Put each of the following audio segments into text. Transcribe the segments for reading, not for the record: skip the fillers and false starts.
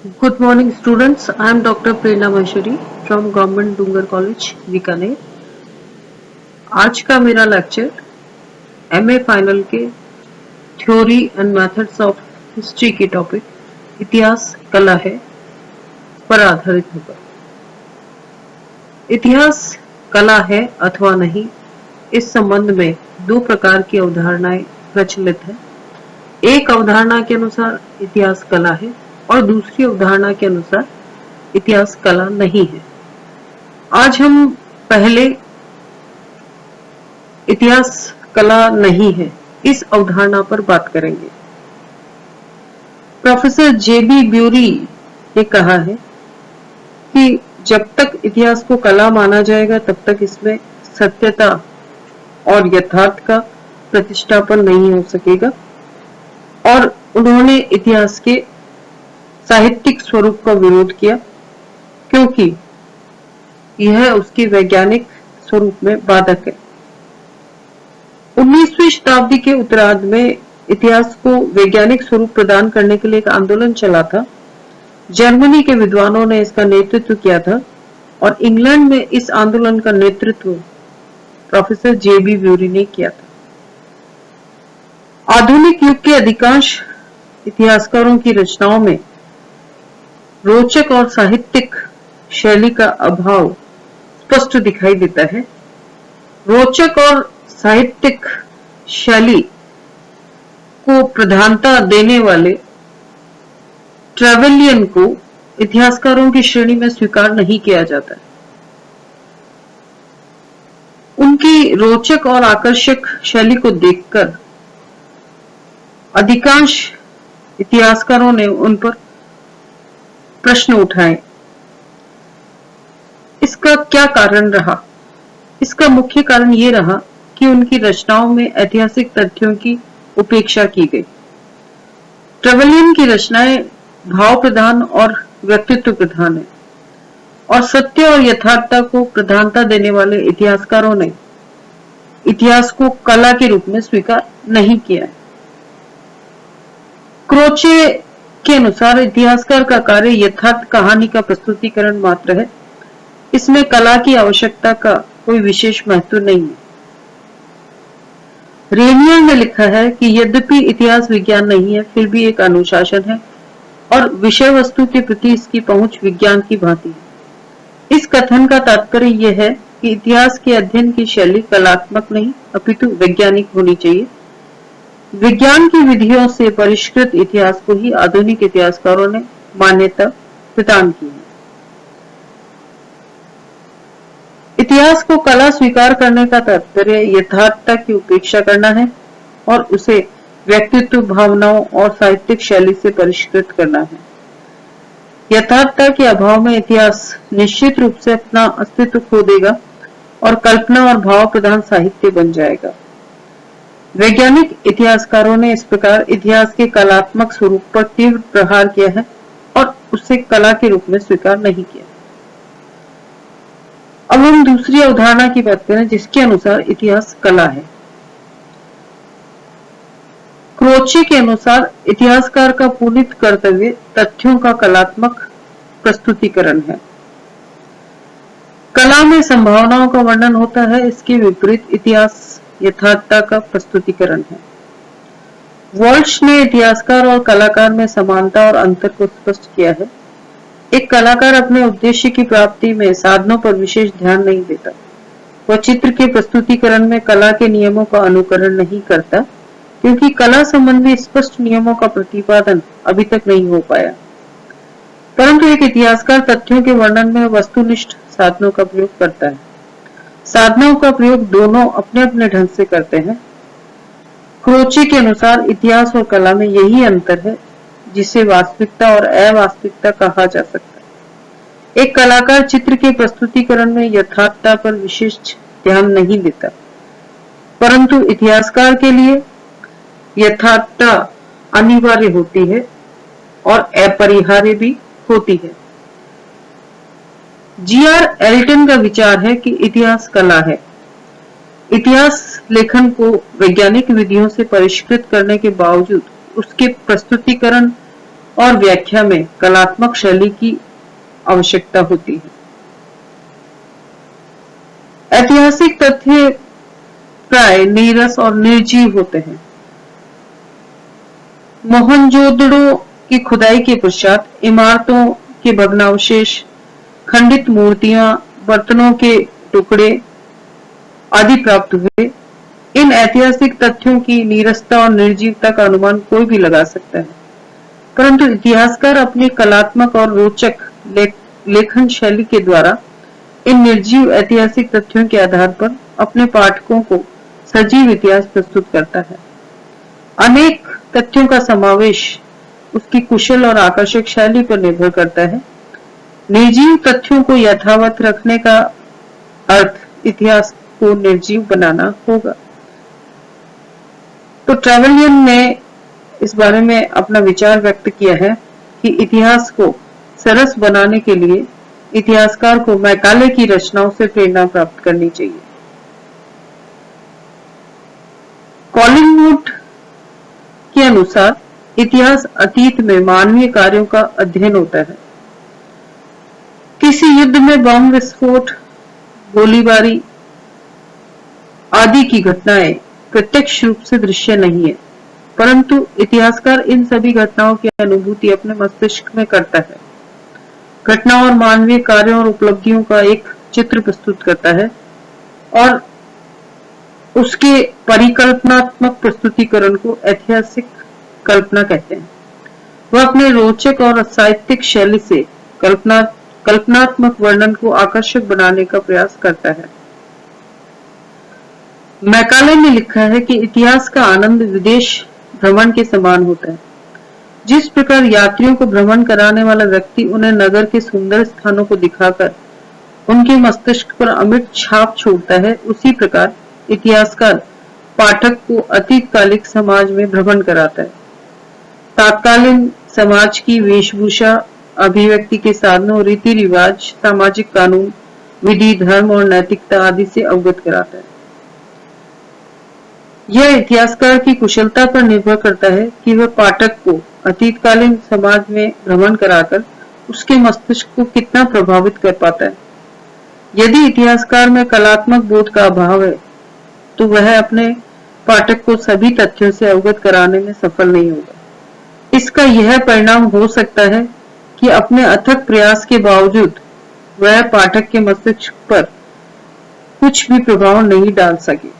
Good morning students. I am Dr. Prerna Maheshwari from Government Dungar College, Bikaner. आज का मेरा lecture MA final के theory and methods of history के topic इतिहास कला है पर आधारित होगा। इतिहास कला है अथवा नहीं, इस संबंध में दो प्रकार की अवधारणाएं प्रचलित है। एक अवधारणा के अनुसार इतिहास कला है और दूसरी अवधारणा के अनुसार इतिहास कला नहीं है। आज हम पहले इतिहास कला नहीं है इस अवधारणा पर बात करेंगे। प्रोफेसर जेबी ब्यूरी ने कहा है कि जब तक इतिहास को कला माना जाएगा तब तक इसमें सत्यता और यथार्थ का प्रतिष्ठापन नहीं हो सकेगा, और उन्होंने इतिहास के साहित्यिक स्वरूप का विरोध किया क्योंकि यह उसके वैज्ञानिक स्वरूप में बाधक है। 19वीं शताब्दी के उत्तरार्ध में इतिहास को वैज्ञानिक स्वरूप प्रदान करने के लिए एक आंदोलन चला था। जर्मनी के विद्वानों ने इसका नेतृत्व किया था और इंग्लैंड में इस आंदोलन का नेतृत्व प्रोफेसर जेबी ब्यूरी ने किया था। आधुनिक युग के अधिकांश इतिहासकारों की रचनाओं में रोचक और साहित्यिक शैली का अभाव स्पष्ट दिखाई देता है। रोचक और साहित्यिक शैली को प्रधानता देने वाले ट्रेवेलियन को इतिहासकारों की श्रेणी में स्वीकार नहीं किया जाता। उनकी रोचक और आकर्षक शैली को देखकर अधिकांश इतिहासकारों ने उन पर प्रश्न उठाए। इसका क्या कारण रहा? इसका मुख्य कारण ये रहा कि उनकी रचनाओं में ऐतिहासिक तथ्यों की उपेक्षा की गई। ट्रेवेलियन की रचनाएं भाव प्रधान और व्यक्तित्व प्रधान है, और सत्य और यथार्थता को प्रधानता देने वाले इतिहासकारों ने इतिहास को कला के रूप में स्वीकार नहीं किया है। क्रोचे के अनुसार इतिहासकार का कार्य यथार्थ कहानी का प्रस्तुतिकरण मात्र है, इसमें कला की आवश्यकता का कोई विशेष महत्व नहीं है। रेनियर ने लिखा है कि यद्यपि इतिहास विज्ञान नहीं है, फिर भी एक अनुशासन है और विषय वस्तु के प्रति इसकी पहुंच विज्ञान की भांति है। इस कथन का तात्पर्य यह है कि इतिहास के अध्ययन की शैली कलात्मक नहीं अपितु वैज्ञानिक होनी चाहिए। विज्ञान की विधियों से परिष्कृत इतिहास को ही आधुनिक इतिहासकारों ने मान्यता प्रदान की है। इतिहास को कला स्वीकार करने का तात्पर्य यथार्थता की उपेक्षा करना है और उसे व्यक्तित्व, भावनाओं और साहित्यिक शैली से परिष्कृत करना है। यथार्थता के अभाव में इतिहास निश्चित रूप से अपना अस्तित्व खो देगा और कल्पना और भाव प्रधान साहित्य बन जाएगा। वैज्ञानिक इतिहासकारों ने इस प्रकार इतिहास के कलात्मक स्वरूप पर तीव्र प्रहार किया है और उसे कला के रूप में स्वीकार नहीं किया। अब हम दूसरी अवधारणा की बात करें जिसके अनुसार इतिहास कला है। क्रोचे के अनुसार इतिहासकार का पुनीत कर्तव्य तथ्यों का कलात्मक प्रस्तुतिकरण है। कला में संभावनाओं का वर्णन होता है, इसके विपरीत इतिहास यथार्थता का प्रस्तुतिकरण है। वॉल्श ने इतिहासकार और कलाकार में समानता और अंतर को स्पष्ट किया है। एक कलाकार अपने उद्देश्य की प्राप्ति में साधनों पर विशेष ध्यान नहीं देता। वह चित्र के प्रस्तुतिकरण में कला के नियमों का अनुकरण नहीं करता, क्योंकि कला संबंधी स्पष्ट नियमों का प्रतिपादन अभी तक नहीं हो पाया। परंतु एक इतिहासकार तथ्यों के वर्णन में वस्तुनिष्ठ साधनों का प्रयोग करता है। साधनों का प्रयोग दोनों अपने अपने ढंग से करते हैं। क्रोचे के अनुसार इतिहास और कला में यही अंतर है जिसे वास्तविकता और अवास्तविकता कहा जा सकता है। एक कलाकार चित्र के प्रस्तुतिकरण में यथार्थता पर विशेष ध्यान नहीं देता, परंतु इतिहासकार के लिए यथार्थता अनिवार्य होती है और अपरिहार्य भी होती है। जीआर एल्टन का विचार है कि इतिहास कला है। इतिहास लेखन को वैज्ञानिक विधियों से परिष्कृत करने के बावजूद उसके प्रस्तुतिकरण और व्याख्या में कलात्मक शैली की आवश्यकता होती है। ऐतिहासिक तथ्य प्राय नीरस और निर्जीव होते हैं। मोहनजोदड़ो की खुदाई के पश्चात इमारतों के भग्नावशेष, खंडित मूर्तियां, बर्तनों के टुकड़े आदि प्राप्त हुए। इन ऐतिहासिक तथ्यों की नीरसता और निर्जीवता का अनुमान कोई भी लगा सकता है, परंतु इतिहासकार अपनी कलात्मक और रोचक लेखन शैली के द्वारा इन निर्जीव ऐतिहासिक तथ्यों के आधार पर अपने पाठकों को सजीव इतिहास प्रस्तुत करता है। अनेक तथ्यों का समावेश उसकी कुशल और आकर्षक शैली पर निर्भर करता है। निर्जीव तथ्यों को यथावत रखने का अर्थ इतिहास को निर्जीव बनाना होगा। तो ट्रेवलियन ने इस बारे में अपना विचार व्यक्त किया है कि इतिहास को सरस बनाने के लिए इतिहासकार को मैकाले की रचनाओं से प्रेरणा प्राप्त करनी चाहिए। कॉलिंगवुड के अनुसार इतिहास अतीत में मानवीय कार्यों का अध्ययन होता है। किसी युद्ध में बम विस्फोट, गोलीबारी आदि की घटनाएं प्रत्यक्ष रूप से दृश्य नहीं है, परंतु इतिहासकार इन सभी घटनाओं की अनुभूति अपने मस्तिष्क में करता है। घटनाओं और मानवीय कार्यों और उपलब्धियों का एक चित्र प्रस्तुत करता है और उसके परिकल्पनात्मक प्रस्तुतिकरण को ऐतिहासिक कल्पना कहते हैं। वह अपने रोचक और साहित्यिक शैली से कल्पनात्मक वर्णन को आकर्षक बनाने का प्रयास करता है। मैकाले ने लिखा है कि इतिहास का आनंद विदेश भ्रमण के समान होता है। जिस प्रकार यात्रियों को भ्रमण कराने वाला व्यक्ति उन्हें नगर के सुंदर स्थानों को दिखाकर उनके मस्तिष्क पर अमिट छाप छोड़ता है, उसी प्रकार इतिहासकार पाठक को अतीतकालिक समाज में भ्रमण कराता है। तत्कालीन समाज की वेशभूषा, अभिव्यक्ति के साधनों, रीति रिवाज, सामाजिक कानून, विधि, धर्म और नैतिकता आदि से अवगत कराता है। यह इतिहासकार की कुशलता पर निर्भर करता है कि वह पाठक को अतीतकालीन समाज में भ्रमण कराकर उसके मस्तिष्क को कितना प्रभावित कर पाता है। यदि इतिहासकार में कलात्मक बोध का अभाव है तो वह अपने पाठक को सभी तथ्यों से अवगत कराने में सफल नहीं होगा। इसका यह परिणाम हो सकता है कि अपने अथक प्रयास के बावजूद वह पाठक के मस्तिष्क पर कुछ भी प्रभाव नहीं डाल सके।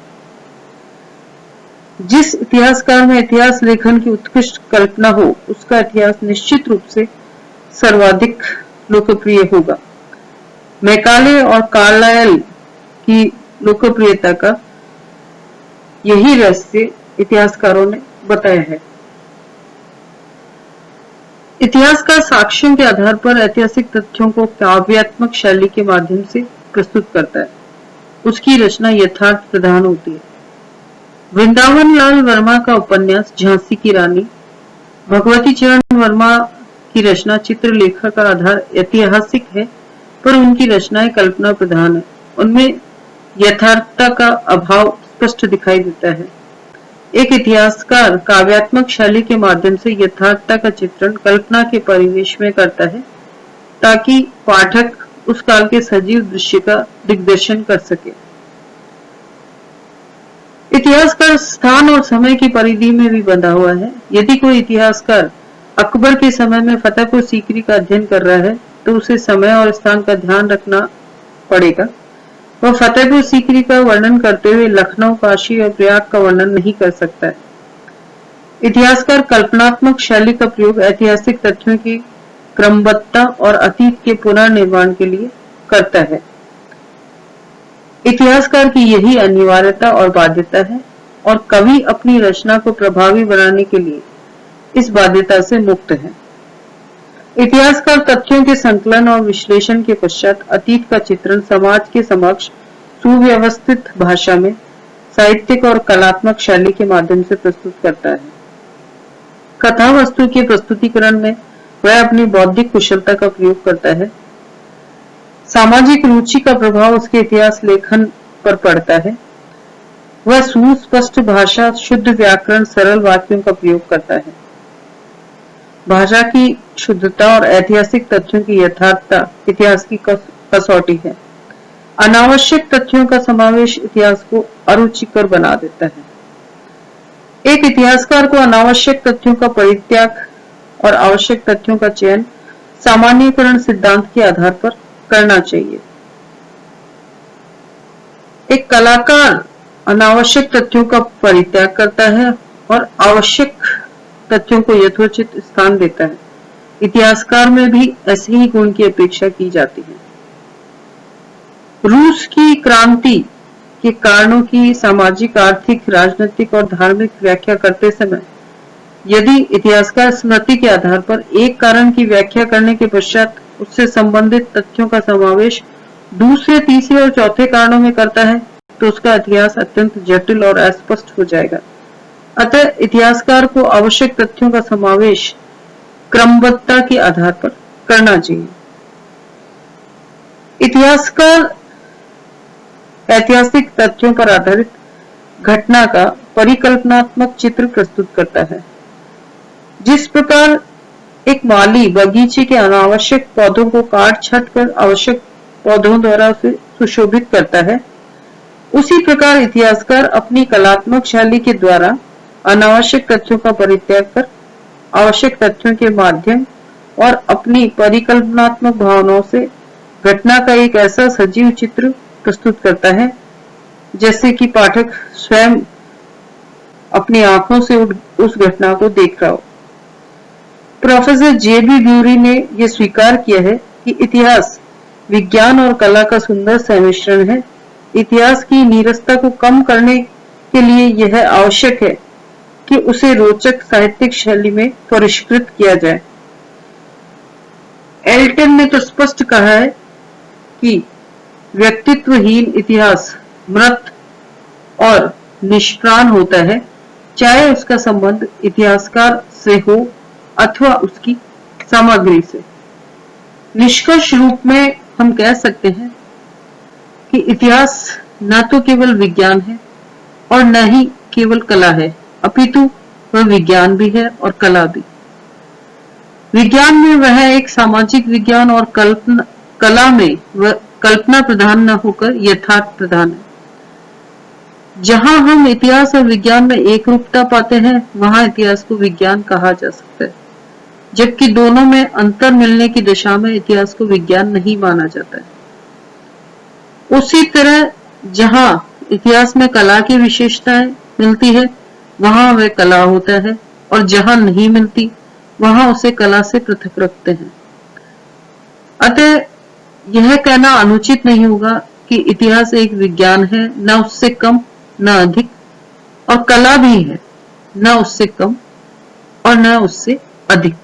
जिस इतिहासकार में इतिहास लेखन की उत्कृष्ट कल्पना हो, उसका इतिहास निश्चित रूप से सर्वाधिक लोकप्रिय होगा। मैकाले और कार्लाइल की लोकप्रियता का यही रहस्य इतिहासकारों ने बताया है। इतिहासकार साक्ष्यों के आधार पर ऐतिहासिक तथ्यों को काव्यात्मक शैली के माध्यम से प्रस्तुत करता है। उसकी रचना यथार्थ प्रधान होती है। वृंदावन लाल वर्मा का उपन्यास झांसी की रानी, भगवती चरण वर्मा की रचना चित्रलेखा का आधार ऐतिहासिक है, पर उनकी रचनाएं कल्पना प्रधान है। उनमें यथार्थता का अभाव स्पष्ट दिखाई देता है। एक इतिहासकार काव्यात्मक शैली के माध्यम से यथार्थता का चित्रण कल्पना के परिवेश में करता है, ताकि पाठक उस काल के सजीव दृश्य का दिग्दर्शन कर सके। इतिहासकार स्थान और समय की परिधि में भी बंधा हुआ है। यदि कोई इतिहासकार अकबर के समय में फतेहपुर सीकरी का अध्ययन कर रहा है तो उसे समय और स्थान का ध्यान रखना पड़ेगा। वह फतेहपुर सीकरी का वर्णन करते हुए लखनऊ, काशी और प्रयाग का वर्णन नहीं कर सकता है। इतिहासकार कल्पनात्मक शैली का प्रयोग ऐतिहासिक तथ्यों की क्रमबद्धता और अतीत के पुनर्निर्माण के लिए करता है। इतिहासकार की यही अनिवार्यता और बाध्यता है, और कवि अपनी रचना को प्रभावी बनाने के लिए इस बाध्यता से मुक्त है। इतिहासकार तथ्यों के संकलन और विश्लेषण के पश्चात अतीत का चित्रण समाज के समक्ष सुव्यवस्थित भाषा में साहित्यिक और कलात्मक शैली के माध्यम से प्रस्तुत करता है। कथा वस्तु के प्रस्तुतिकरण में वह अपनी बौद्धिक कुशलता का प्रयोग करता है। सामाजिक रुचि का प्रभाव उसके इतिहास लेखन पर पड़ता है। वह सुस्पष्ट भाषा, शुद्ध व्याकरण, सरल वाक्यों का प्रयोग करता है। भाषा की शुद्धता और ऐतिहासिक तथ्यों की यथार्थता इतिहास की कसौटी है। अनावश्यक तथ्यों का समावेश इतिहास को अरुचिकर बना देता है। एक इतिहासकार को अनावश्यक तथ्यों का परित्याग और आवश्यक तथ्यों का चयन सामान्यीकरण सिद्धांत के आधार पर करना चाहिए। एक कलाकार अनावश्यक तथ्यों का परित्याग करता है और आवश्यक तथ्यों को यथोचित स्थान देता है। इतिहासकार में भी ऐसे ही गुण की अपेक्षा की जाती है। रूस की क्रांति के कारणों की सामाजिक, आर्थिक, राजनीतिक और धार्मिक व्याख्या करते समय यदि इतिहासकार स्मृति के आधार पर एक कारण की व्याख्या करने के पश्चात उससे संबंधित तथ्यों का समावेश दूसरे, तीसरे और चौथे कारणों में करता है तो उसका इतिहास अत्यंत जटिल और अस्पष्ट हो जाएगा। अतः इतिहासकार को आवश्यक तथ्यों का समावेश क्रमबद्धता के आधार पर करना चाहिए। इतिहासकार ऐतिहासिक तथ्यों पर आधारित घटना का परिकल्पनात्मक चित्र प्रस्तुत करता है। जिस प्रकार एक माली बगीचे के अनावश्यक पौधों को काट छांट कर आवश्यक पौधों द्वारा उसे सुशोभित करता है, उसी प्रकार इतिहासकार अपनी कलात्मक शैली के द्वारा अनावश्यक तथ्यों का परित्याग कर आवश्यक तथ्यों के माध्यम और अपनी परिकल्पनात्मक भावनाओं से घटना का एक ऐसा सजीव चित्र प्रस्तुत करता है जैसे कि पाठक स्वयं अपनी आंखों से उस घटना को देख रहा हो। Professor JB. ब्यूरी ने यह स्वीकार किया है कि इतिहास विज्ञान और कला का सुंदर सम्मिश्रण है। इतिहास की नीरसता को कम करने के लिए यह आवश्यक है कि उसे रोचक साहित्यिक शैली में परिष्कृत किया जाए। एल्टन ने तो स्पष्ट कहा है कि व्यक्तित्वहीन इतिहास मृत और निष्प्राण होता है, चाहे उसका संबंध इतिहासकार से हो अथवा उसकी सामग्री से। निष्कर्ष रूप में हम कह सकते हैं कि इतिहास न तो केवल विज्ञान है और न ही केवल कला है, अपितु वह विज्ञान भी है और कला भी। विज्ञान में वह एक सामाजिक विज्ञान और कला में वह कल्पना प्रधान न होकर यथार्थ प्रधान है। जहां हम इतिहास और विज्ञान में एक रूपता पाते हैं, वहां इतिहास को विज्ञान कहा जा सकता है, जबकि दोनों में अंतर मिलने की दशा में इतिहास को विज्ञान नहीं माना जाता है। उसी तरह जहां इतिहास में कला की विशेषताएं मिलती है, वहां वह कला होता है और जहां नहीं मिलती वहां उसे कला से पृथक रखते हैं। अतः यह कहना अनुचित नहीं होगा कि इतिहास एक विज्ञान है, न उससे कम न अधिक, और कला भी है, न उससे कम और न उससे अधिक।